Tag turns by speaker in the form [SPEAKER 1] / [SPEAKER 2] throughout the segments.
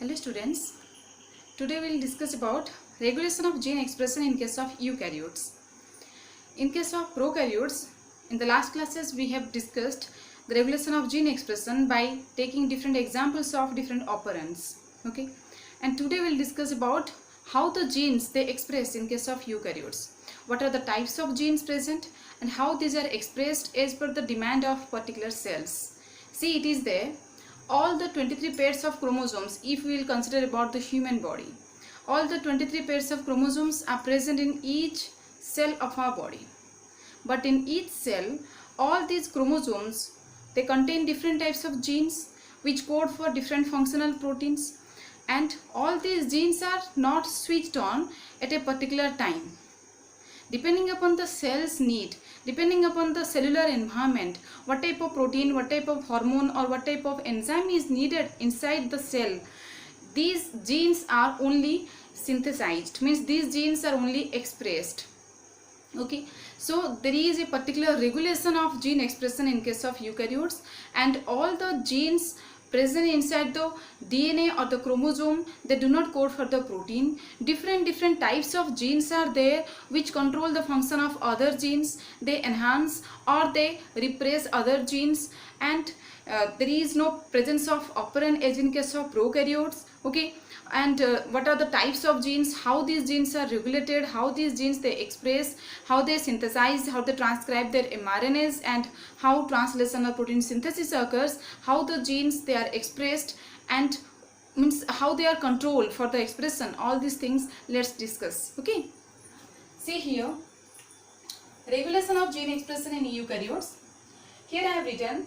[SPEAKER 1] Hello students, today we will discuss about regulation of gene expression in case of eukaryotes. In case of prokaryotes, in the last classes we have discussed the regulation of gene expression by taking different examples of different operands. Okay, and today we will discuss about how the genes they express in case of eukaryotes. What are the types of genes present and how these are expressed as per the demand of particular cells. See, it is there. All the 23 pairs of chromosomes, if we will consider about the human body, all the 23 pairs of chromosomes are present in each cell of our body. But in each cell, all these chromosomes, they contain different types of genes which code for different functional proteins, and all these genes are not switched on at a particular time. Depending upon the cell's need, depending upon the cellular environment, what type of protein, what type of hormone or what type of enzyme is needed inside the cell, these genes are only synthesized, means these genes are only expressed. Okay, so there is a particular regulation of gene expression in case of eukaryotes, and all the genes present inside the DNA or the chromosome, they do not code for the protein. Different types of genes are there which control the function of other genes. They enhance or they repress other genes, and there is no presence of operand as in case of prokaryotes. Okay, and what are the types of genes, how these genes are regulated, how these genes they express, how they synthesize, how they transcribe their mRNAs, and how translation or protein synthesis occurs, how the genes they are expressed, and means how they are controlled for the expression. All these things let's discuss. Okay, see here, regulation of gene expression in eukaryotes. Here I have written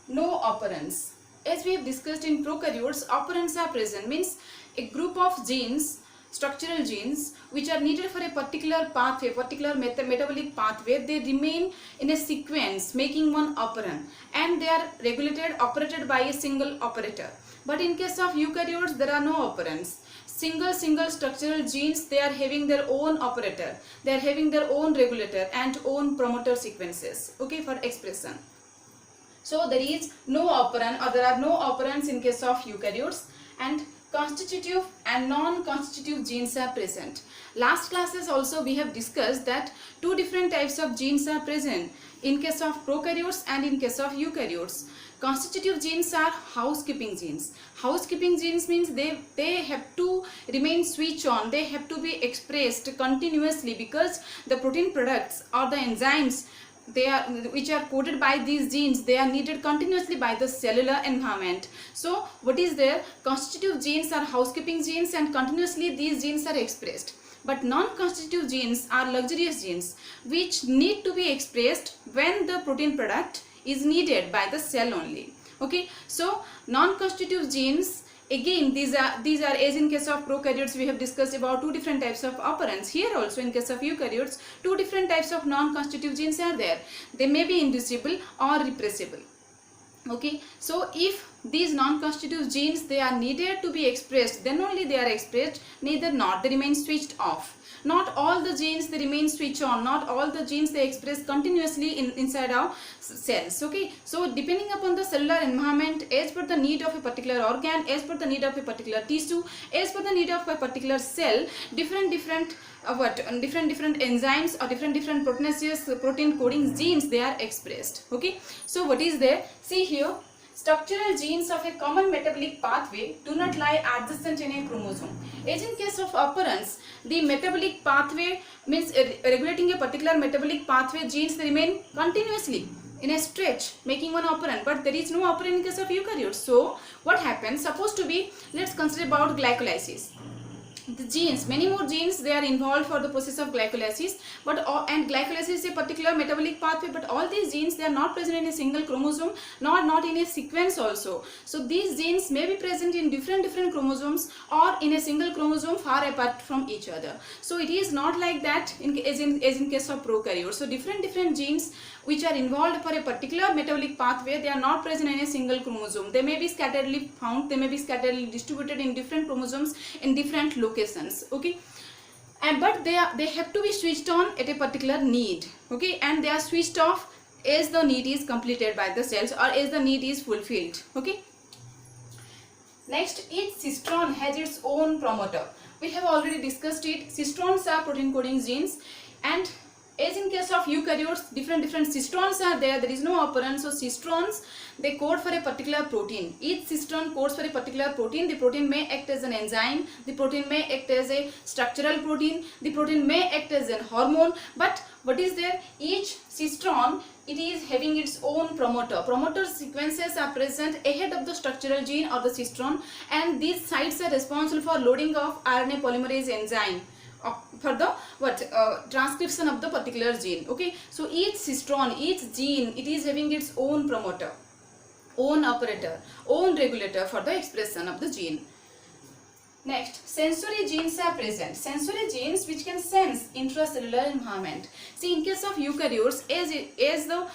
[SPEAKER 1] no operands. As we have discussed in prokaryotes, operands are present, means a group of genes, structural genes, which are needed for a particular pathway, particular metabolic pathway. They remain in a sequence making one operand, and they are regulated, operated by a single operator. But in case of eukaryotes, there are no operands. Single structural genes, they are having their own operator, they are having their own regulator and own promoter sequences, okay, for expression. So there is no operand, or there are no operands in case of eukaryotes, and constitutive and non-constitutive genes are present. Last classes also we have discussed that two different types of genes are present in case of prokaryotes and in case of eukaryotes. Constitutive genes are housekeeping genes. Housekeeping genes means they have to remain switched on, they have to be expressed continuously, because the protein products or the enzymes which are coded by these genes, they are needed continuously by the cellular environment. So what is there? Constitutive genes are housekeeping genes, and continuously these genes are expressed. But non-constitutive genes are luxurious genes which need to be expressed when the protein product is needed by the cell only. Okay, so non-constitutive genes, again these are as in case of prokaryotes we have discussed about two different types of operands. Here also in case of eukaryotes, two different types of non-constitutive genes are there. They may be inducible or repressible. Okay, so if these non-constitutive genes they are needed to be expressed, then only they are expressed, neither not, they remain switched off. Not all the genes they remain switched on, not all the genes they express continuously inside our cells. Okay, so depending upon the cellular environment, as per the need of a particular organ, as per the need of a particular tissue, as per the need of a particular cell, different enzymes or different proteinaceous protein coding genes they are expressed. Okay, so what is there? See here, structural genes of a common metabolic pathway do not lie adjacent in a chromosome. As in case of operands, the metabolic pathway means regulating a particular metabolic pathway genes, they remain continuously in a stretch making one operand, but there is no operand in case of eukaryotes. So what happens? Supposed to be, let's consider about glycolysis. The genes, many more genes they are involved for the process of glycolysis, and glycolysis is a particular metabolic pathway, but all these genes they are not present in a single chromosome, not in a sequence also. So these genes may be present in different chromosomes or in a single chromosome far apart from each other. So it is not like that as in case of prokaryotes. So different genes which are involved for a particular metabolic pathway, they are not present in a single chromosome. They may be scatteredly found, they may be scatteredly distributed in different chromosomes in different locations. Okay, but they have to be switched on at a particular need. Okay, and they are switched off as the need is completed by the cells or as the need is fulfilled. Okay, Next, each cistron has its own promoter. We have already discussed it. Cistrons are protein coding genes, and as in case of eukaryotes, different cistrons are there. There is no operand, so cistrons, they code for a particular protein. Each cistron codes for a particular protein. The protein may act as an enzyme, the protein may act as a structural protein, the protein may act as a hormone. But what is there? Each cistron, it is having its own promoter. Promoter sequences are present ahead of the structural gene or the cistron, and these sites are responsible for loading of RNA polymerase enzyme for the transcription of the particular gene. Okay, so each cistron, each gene, it is having its own promoter, own operator, own regulator for the expression of the gene. Next, sensory genes are present. Sensory genes which can sense intracellular environment. See, in case of eukaryotes, as the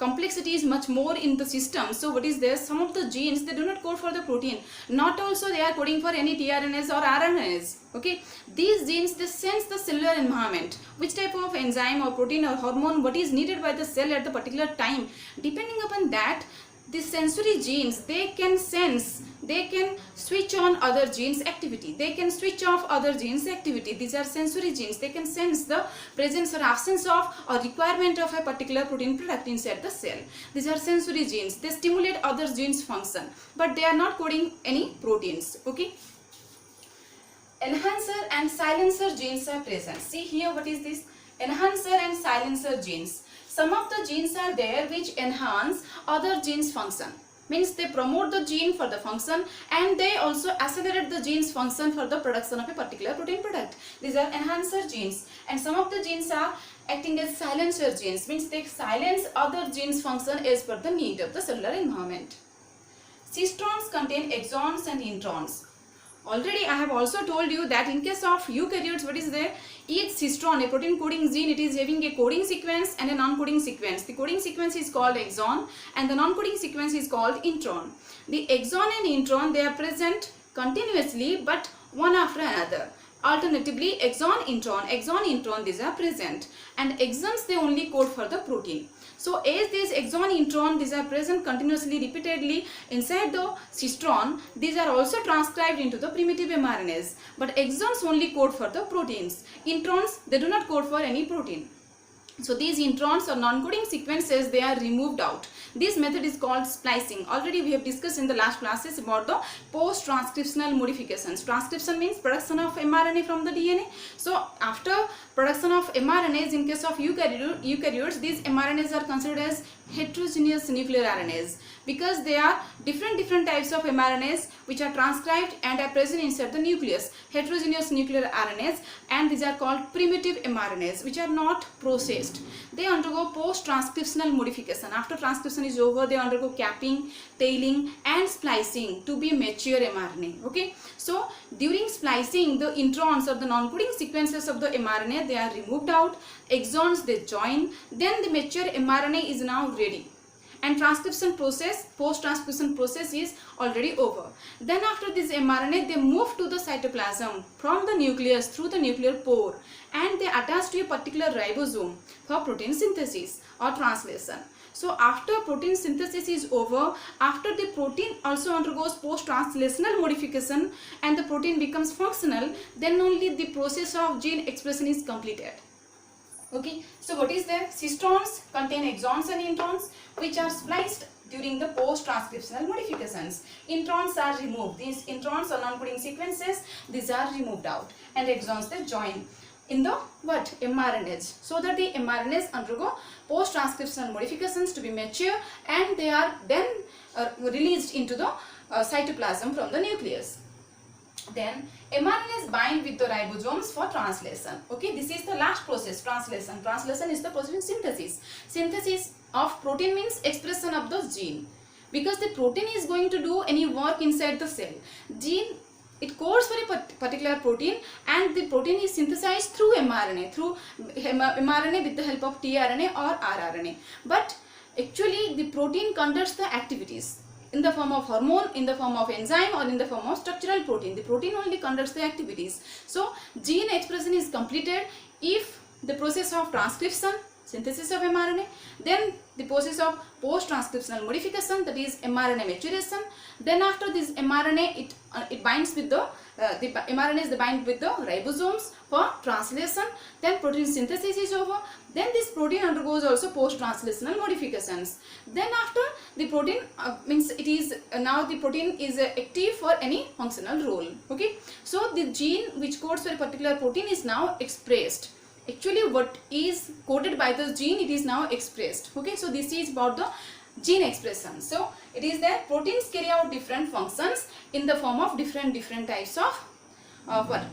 [SPEAKER 1] complexity is much more in the system, so what is there? Some of the genes, they do not code for the protein. Not also they are coding for any tRNAs or RNAs. Okay, these genes, they sense the cellular environment, which type of enzyme or protein or hormone, what is needed by the cell at the particular time. Depending upon that, the sensory genes, they can sense, they can switch on other genes activity, they can switch off other genes activity. These are sensory genes. They can sense the presence or absence of or requirement of a particular protein product inside the cell. These are sensory genes. They stimulate other genes function, but they are not coding any proteins. Okay, enhancer and silencer genes are present. See here, what is this? Enhancer and silencer genes. Some of the genes are there which enhance other genes function. Means they promote the gene for the function, and they also accelerate the gene's function for the production of a particular protein product. These are enhancer genes. And some of the genes are acting as silencer genes. Means they silence other genes function as per the need of the cellular environment. Cistrons contain exons and introns. Already I have also told you that in case of eukaryotes, what is there? Each cistron, a protein coding gene, it is having a coding sequence and a non-coding sequence. The coding sequence is called exon and the non-coding sequence is called intron. The exon and intron, they are present continuously but one after another. Alternatively, exon, intron, these are present, and exons, they only code for the protein. So as these exon, intron, these are present continuously, repeatedly inside the cistron, these are also transcribed into the primitive mRNAs. But exons only code for the proteins. Introns, they do not code for any protein. So these introns or non-coding sequences, they are removed out. This method is called splicing. Already we have discussed in the last classes about the post-transcriptional modifications. Transcription means production of mRNA from the DNA. So after production of mRNAs, in case of eukaryotes, these mRNAs are considered as heterogeneous nuclear RNAs, because they are different types of mRNAs which are transcribed and are present inside the nucleus. Heterogeneous nuclear RNAs, and these are called primitive mRNAs, which are not processed. They undergo post-transcriptional modification. After transcription is over, they undergo capping, tailing and splicing to be mature mRNA. Okay, so during splicing, the introns or the non-coding sequences of the mRNA, they are removed out. Exons, they join. Then the mature mRNA is now ready, and transcription process, post-transcription process is already over. Then after this mRNA, they move to the cytoplasm from the nucleus through the nuclear pore, and they attach to a particular ribosome for protein synthesis or translation. So after protein synthesis is over, after the protein also undergoes post-translational modification and the protein becomes functional, then only the process of gene expression is completed. Okay, so what is there? Cistrons contain exons and introns which are spliced during the post-transcriptional modifications. Introns are removed. These introns or non-coding sequences, these are removed out, and exons, they join in the mRNAs, so that the mRNAs undergo post-transcriptional modifications to be mature, and they are then released into the cytoplasm from the nucleus. Then mRNAs bind with the ribosomes for translation. Okay, this is the last process, translation. Translation is the process of synthesis. Synthesis of protein means expression of the gene, because the protein is going to do any work inside the cell. Gene, it codes for a particular protein, and the protein is synthesized through mRNA, with the help of tRNA or rRNA. But actually the protein conducts the activities in the form of hormone, in the form of enzyme, or in the form of structural protein. The protein only conducts the activities. So gene expression is completed if the process of transcription, synthesis of mRNA, then the process of post-transcriptional modification, that is mRNA maturation. Then after this mRNA, it binds with the mRNA is bind with the ribosomes for translation. Then protein synthesis is over. Then this protein undergoes also post-translational modifications. Then after the protein means it is now the protein is active for any functional role. Okay, so the gene which codes for a particular protein is now expressed. Actually, what is coded by the gene, it is now expressed. Okay, so this is about the gene expression. So it is that proteins carry out different functions in the form of different types of what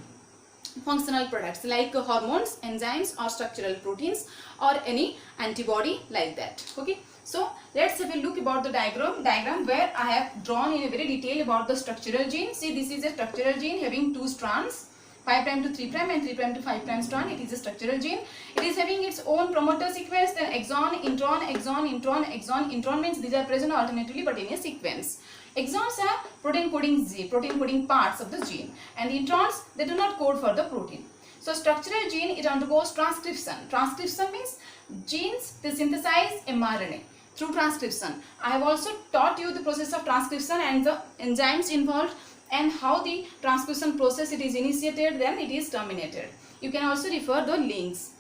[SPEAKER 1] functional products, like hormones, enzymes, or structural proteins, or any antibody like that. Okay, so let's have a look about the diagram where I have drawn in a very detail about the structural gene. See, this is a structural gene having two strands, 5' to 3' and 3' to 5' strand. It is a structural gene. It is having its own promoter sequence, then exon, intron, exon, intron, exon, intron means these are present alternatively but in a sequence. Exons are protein coding parts of the gene, and introns, they do not code for the protein. So structural gene, it undergoes transcription. Transcription means genes, they synthesize mRNA through transcription. I have also taught you the process of transcription and the enzymes involved, and how the transcription process it is initiated, then it is terminated. You can also refer the links.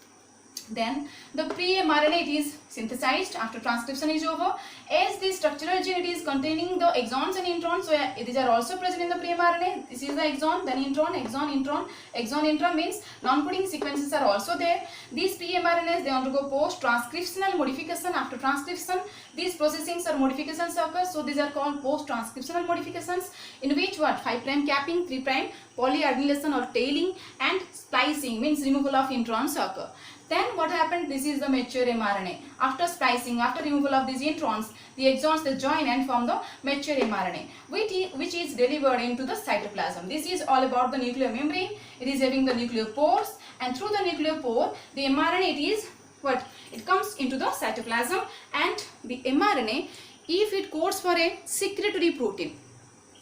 [SPEAKER 1] Then the pre-mRNA, it is synthesized after transcription is over. As the structural gene, it is containing the exons and introns, so these are also present in the pre-mRNA. This is the exon, then intron, exon, intron. Exon, intron means non-coding sequences are also there. These pre-mRNAs, they undergo post-transcriptional modification. After transcription, these processings or modifications occur, so these are called post-transcriptional modifications, in which what 5' capping, 3' polyadenylation or tailing, and splicing means removal of introns occur. Then what happened? This is the mature mRNA. After splicing, after removal of these introns, the exons, they join and form the mature mRNA, which is delivered into the cytoplasm. This is all about the nuclear membrane. It is having the nuclear pores, and through the nuclear pore, the mRNA, it is what? It comes into the cytoplasm, and the mRNA, if it codes for a secretory protein.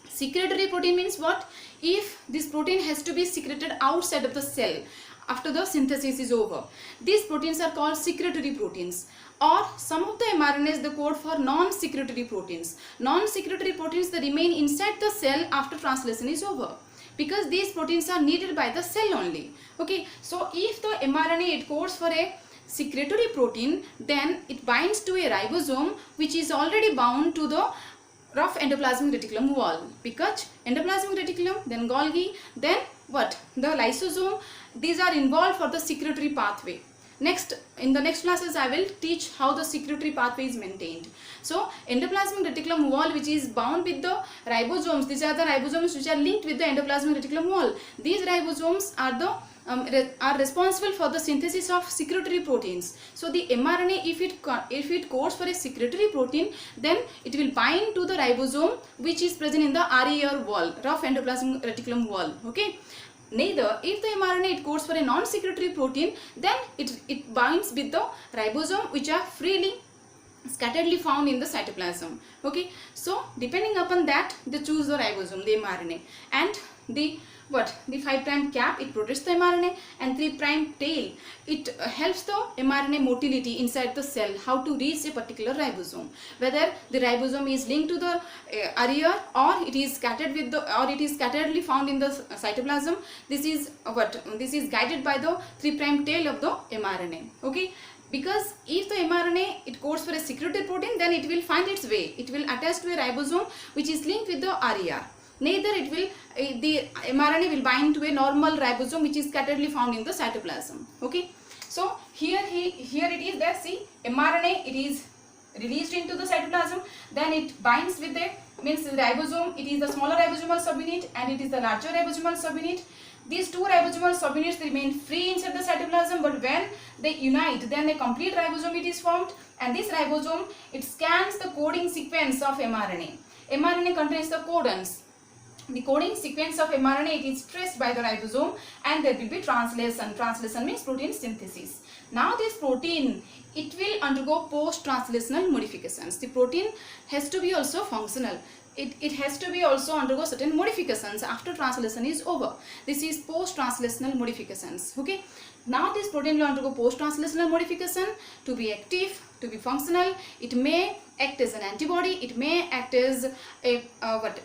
[SPEAKER 1] Secretory protein means what? If this protein has to be secreted outside of the cell after the synthesis is over, these proteins are called secretory proteins. Or some of the mRNAs, they code for non-secretory proteins. Non-secretory proteins, they remain inside the cell after translation is over, because these proteins are needed by the cell only. Okay, so if the mRNA, it codes for a secretory protein, then it binds to a ribosome which is already bound to the rough endoplasmic reticulum wall, because endoplasmic reticulum, then Golgi, then what? The lysosome, these are involved for the secretory pathway. Next, in the next classes, I will teach how the secretory pathway is maintained. So, endoplasmic reticulum wall, which is bound with the ribosomes, these are the ribosomes which are linked with the endoplasmic reticulum wall. These ribosomes are the are responsible for the synthesis of secretory proteins. So the mRNA, if it codes for a secretory protein, then it will bind to the ribosome which is present in the RER wall, rough endoplasmic reticulum wall. Okay. Neither, if the mRNA, it codes for a non-secretory protein, then it binds with the ribosome which are freely scatteredly found in the cytoplasm. Okay. So depending upon that, they choose the ribosome, the mRNA, and the 5' cap, it protects the mRNA, and 3' tail, it helps the mRNA motility inside the cell, how to reach a particular ribosome, whether the ribosome is linked to the RER or it is scattered with the, or it is scatteredly found in the cytoplasm. This is this is guided by the 3' tail of the mRNA. Okay. Because if the mRNA, it codes for a secretory protein, then it will find its way, it will attach to a ribosome which is linked with the RER. Neither it will, the mRNA will bind to a normal ribosome which is scatteredly found in the cytoplasm. Okay. So here it is there, see, mRNA, it is released into the cytoplasm, then it binds with the, means the ribosome, it is the smaller ribosomal subunit and it is the larger ribosomal subunit. These two ribosomal subunits remain free inside the cytoplasm, but when they unite, then a complete ribosome it is formed, and this ribosome, it scans the coding sequence of mRNA. mRNA contains the codons. The coding sequence of mRNA, it is traced by the ribosome, and there will be translation. Translation means protein synthesis. Now this protein, it will undergo post-translational modifications. The protein has to be also functional. it has to be also undergo certain modifications after translation is over. This is post-translational modifications. Okay. Now this protein will undergo post-translational modification to be active, to be functional. It may act as an antibody, it may act as an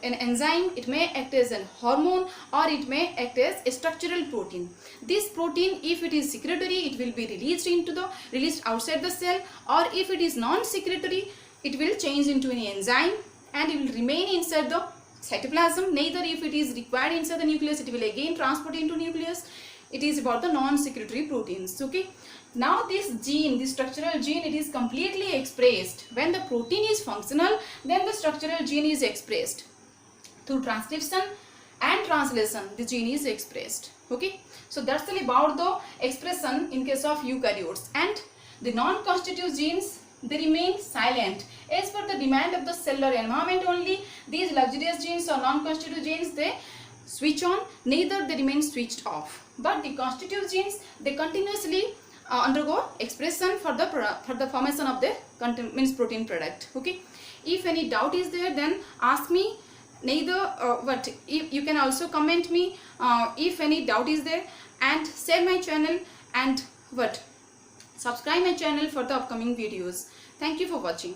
[SPEAKER 1] enzyme, it may act as a hormone, or it may act as a structural protein. This protein, if it is secretory, it will be released outside the cell, or if it is non-secretory, it will change into an enzyme and it will remain inside the cytoplasm. Neither if it is required inside the nucleus, it will again transport into nucleus. It is about the non-secretory proteins. Okay. Now this gene, this structural gene, it is completely expressed. When the protein is functional, then the structural gene is expressed. Through transcription and translation, the gene is expressed. Okay. So that's all about the expression in case of eukaryotes. And the non-constitutive genes, they remain silent. As per the demand of the cellular environment only, these luxurious genes or non-constitutive genes, they switch on, neither they remain switched off. But the constitutive genes, they continuously undergo expression for the formation of the protein product. Okay. If any doubt is there, then ask me. You can also comment me if any doubt is there, and share my channel and subscribe my channel for the upcoming videos. Thank you for watching.